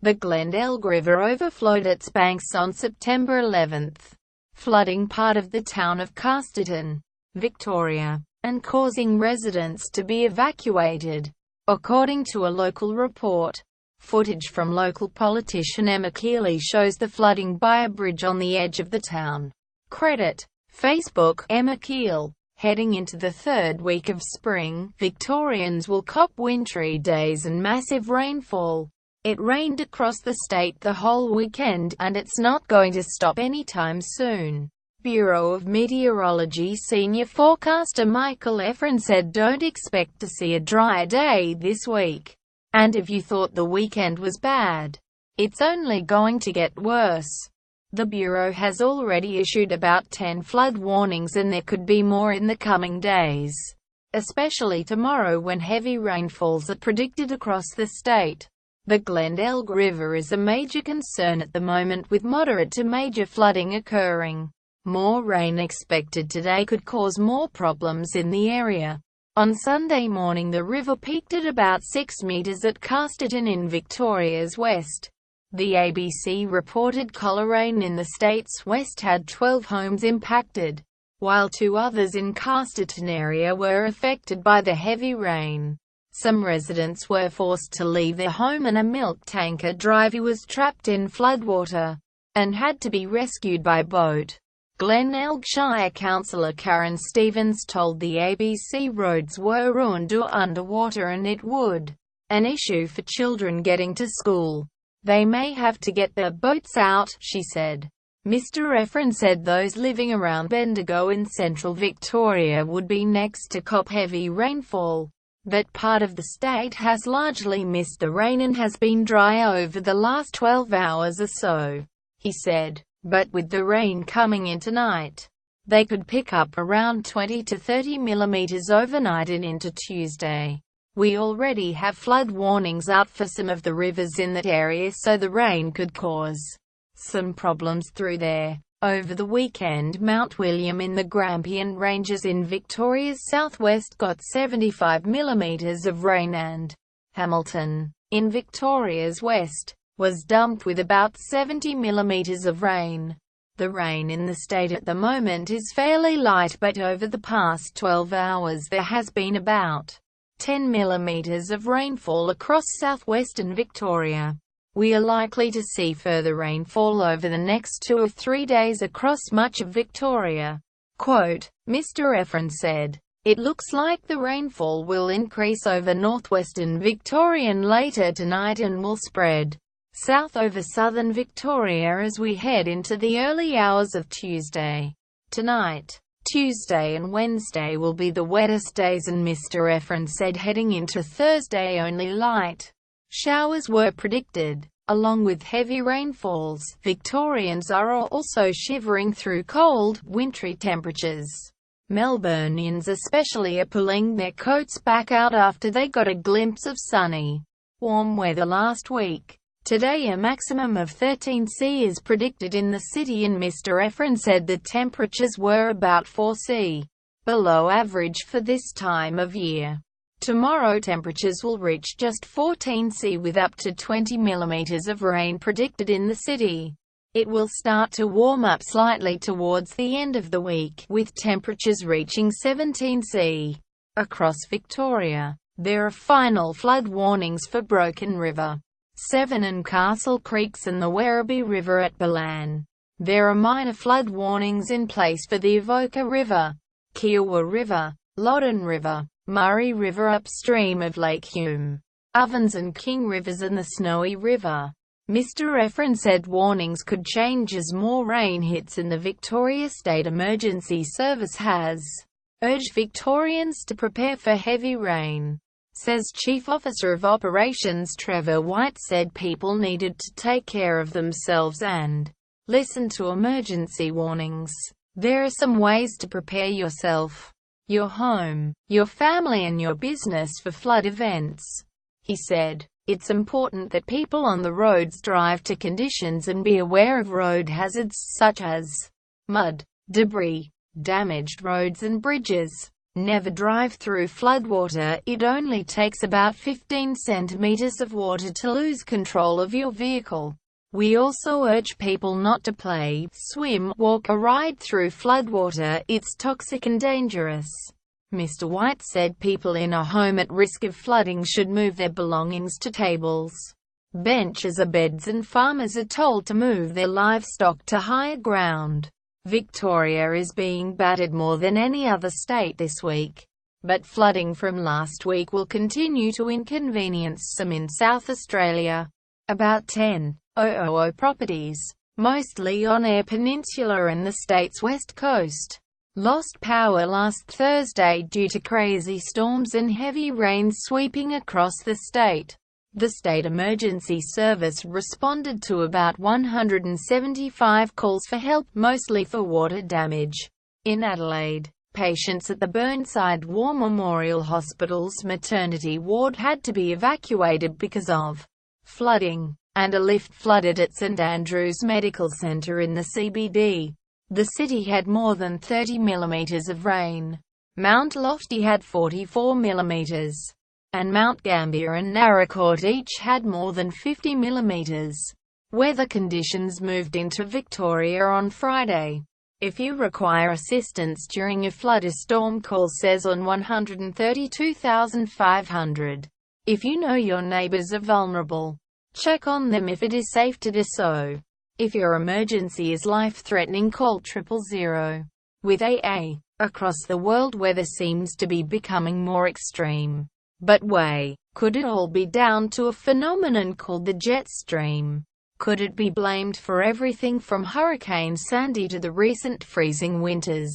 The Glenelg River overflowed its banks on September 11, flooding part of the town of Casterton, Victoria, and causing residents to be evacuated. According to a local report, footage from local politician Emma Keeley shows the flooding by a bridge on the edge of the town. Credit Facebook. Emma Keel. Heading into the third week of spring, Victorians will cop wintry days and massive rainfall. It rained across the state the whole weekend, and it's not going to stop anytime soon. Bureau of Meteorology senior forecaster Michael Efron said don't expect to see a dry day this week. And if you thought the weekend was bad, it's only going to get worse. The Bureau has already issued about 10 flood warnings and there could be more in the coming days, especially tomorrow when heavy rainfalls are predicted across the state. The Glenelg River is a major concern at the moment, with moderate to major flooding occurring. More rain expected today could cause more problems in the area. On Sunday morning the river peaked at about 6 meters at Casterton in Victoria's west. The ABC reported Coleraine in the state's west had 12 homes impacted, while 2 others in Casterton area were affected by the heavy rain. Some residents were forced to leave their home and a milk tanker driver was trapped in floodwater and had to be rescued by boat. Glenelg Shire Councillor Karen Stevens told the ABC roads were ruined or underwater and it would an issue for children getting to school. They may have to get their boats out, she said. Mr. Efron said those living around Bendigo in central Victoria would be next to cop heavy rainfall. That part of the state has largely missed the rain and has been dry over the last 12 hours or so, he said. But with the rain coming in tonight, they could pick up around 20 to 30 millimeters overnight and into Tuesday. We already have flood warnings out for some of the rivers in that area, so the rain could cause some problems through there. Over the weekend, Mount William in the Grampian Ranges in Victoria's southwest got 75 millimeters of rain, and Hamilton, in Victoria's west, was dumped with about 70 millimeters of rain. The rain in the state at the moment is fairly light, but over the past 12 hours there has been about 10 millimeters of rainfall across southwestern Victoria. We are likely to see further rainfall over the next 2 or 3 days across much of Victoria. Quote, Mr. Efron said, it looks like the rainfall will increase over northwestern Victoria later tonight and will spread south over southern Victoria as we head into the early hours of Tuesday. Tonight, Tuesday and Wednesday will be the wettest days, and Mr. Efron said heading into Thursday only light showers were predicted. Along with heavy rainfalls, Victorians are also shivering through cold, wintry temperatures. Melburnians especially are pulling their coats back out after they got a glimpse of sunny, warm weather last week. Today a maximum of 13°C is predicted in the city, and Mr. Efron said the temperatures were about 4°C below average for this time of year. Tomorrow temperatures will reach just 14°C with up to 20 millimeters of rain predicted in the city. It will start to warm up slightly towards the end of the week, with temperatures reaching 17°C. Across Victoria, there are final flood warnings for Broken River, Severn and Castle Creeks and the Werribee River at Balan. There are minor flood warnings in place for the Avoca River, Kiowa River, Loddon River, Murray River upstream of Lake Hume, Ovens and King Rivers and the Snowy River. Mr. Efron said warnings could change as more rain hits, and the Victoria State Emergency Service has urged Victorians to prepare for heavy rain. Says Chief Officer of Operations Trevor White said people needed to take care of themselves and listen to emergency warnings. There are some ways to prepare yourself, your home, your family and your business for flood events. He said, it's important that people on the roads drive to conditions and be aware of road hazards such as mud, debris, damaged roads and bridges. Never drive through floodwater. It only takes about 15 centimeters of water to lose control of your vehicle. We also urge people not to play, swim, walk or ride through floodwater. It's toxic and dangerous. Mr. White said people in a home at risk of flooding should move their belongings to tables, benches or beds, and farmers are told to move their livestock to higher ground. Victoria is being battered more than any other state this week, but flooding from last week will continue to inconvenience some in South Australia. About 10,000 properties, mostly on Eyre Peninsula and the state's west coast, lost power last Thursday due to crazy storms and heavy rains sweeping across the state. The State Emergency Service responded to about 175 calls for help, mostly for water damage. In Adelaide, patients at the Burnside War Memorial Hospital's maternity ward had to be evacuated because of flooding, and a lift flooded at St Andrew's Medical Centre in the CBD. The city had more than 30 millimeters of rain. Mount Lofty had 44 millimeters. And Mount Gambier and Naracoorte each had more than 50 millimeters. Weather conditions moved into Victoria on Friday. If you require assistance during a flood or storm, call SES on 132,500. If you know your neighbors are vulnerable, check on them if it is safe to do so. If your emergency is life-threatening, call 000. With AA. Across the world, weather seems to be becoming more extreme. But wait, could it all be down to a phenomenon called the jet stream? Could it be blamed for everything from Hurricane Sandy to the recent freezing winters?